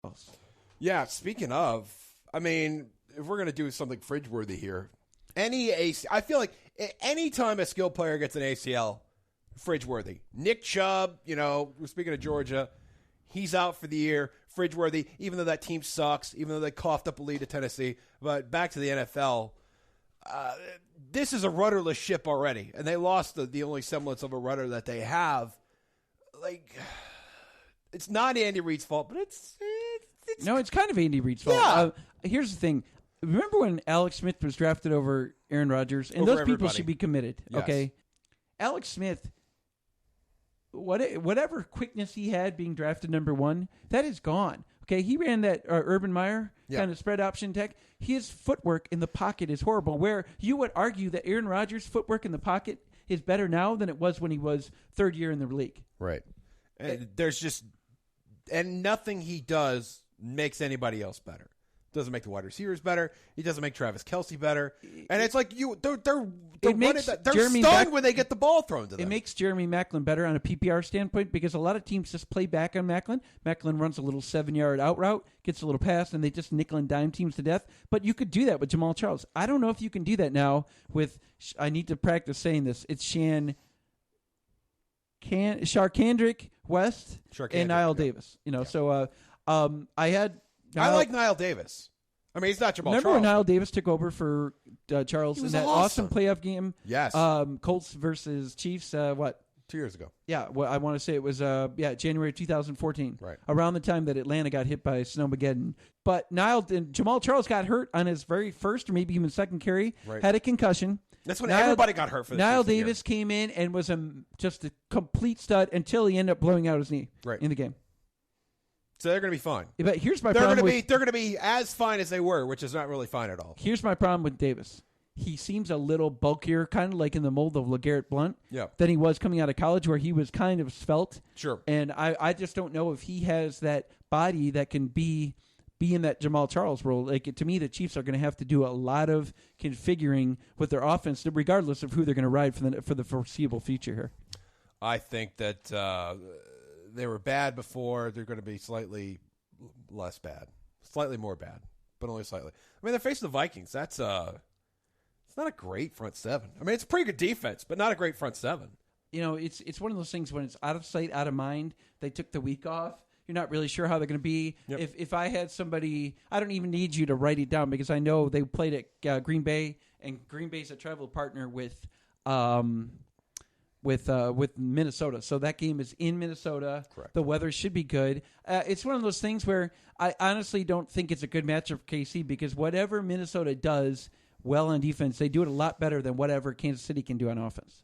else. Yeah, speaking of, I mean, if we're going to do something fridge-worthy here, I feel like any time a skill player gets an ACL, fridge-worthy. Nick Chubb, we're speaking of Georgia, he's out for the year, fridge-worthy, even though that team sucks, even though they coughed up a lead to Tennessee. But back to the NFL, this is a rudderless ship already, and they lost the only semblance of a rudder that they have. Like, it's not Andy Reid's fault, but it's kind of Andy Reid's fault. Yeah. Here's the thing. Remember when Alex Smith was drafted over Aaron Rodgers? And over those people everybody. should be committed, Yes. okay? Alex Smith, whatever quickness he had being drafted number 1, that is gone. Okay, he ran that Urban Meyer kind of spread option tech. His footwork in the pocket is horrible, where you would argue that Aaron Rodgers' footwork in the pocket is better now than it was when he was third year in the league. Right. And and nothing he does makes anybody else better. Doesn't make the wide receivers better. He doesn't make Travis Kelce better. And it's like they're stunned when they get the ball thrown to them. It makes Jeremy Maclin better on a PPR standpoint because a lot of teams just play back on Maclin. Maclin runs a little 7-yard out route, gets a little pass, and they just nickel and dime teams to death. But you could do that with Jamaal Charles. I don't know if you can do that now with, I need to practice saying this, it's Sharkandrick West and Niall Davis. So I like Niall Davis. I mean, he's not Jamaal Charles. Remember when Niall Davis took over for Charles in that awesome playoff game? Yes. Colts versus Chiefs, 2 years ago. Yeah, well, I want to say it was January 2014. Right. Around the time that Atlanta got hit by Snowmageddon. But Jamaal Charles got hurt on his very first or maybe even second carry, had a concussion. That's when everybody got hurt for this. Niall Davis came in and was just a complete stud until he ended up blowing out his knee in the game. So they're going to be fine. But here's my problem. They're going to be as fine as they were, which is not really fine at all. Here's my problem with Davis. He seems a little bulkier, kind of like in the mold of LeGarrette Blount, than he was coming out of college, where he was kind of svelte. Sure. And I just don't know if he has that body that can be in that Jamaal Charles role. Like, to me, the Chiefs are going to have to do a lot of configuring with their offense, regardless of who they're going to ride for the foreseeable future here. I think that they were bad before. They're going to be slightly less bad, slightly more bad, but only slightly. I mean, they're facing the Vikings. It's not a great front seven. I mean, it's a pretty good defense, but not a great front seven. It's one of those things when it's out of sight, out of mind. They took the week off. You're not really sure how they're going to be. Yep. If I had somebody, I don't even need you to write it down because I know they played at Green Bay, and Green Bay's a travel partner with Minnesota. So that game is in Minnesota. Correct. The weather should be good. It's one of those things where I honestly don't think it's a good matchup for KC because whatever Minnesota does well on defense, they do it a lot better than whatever Kansas City can do on offense.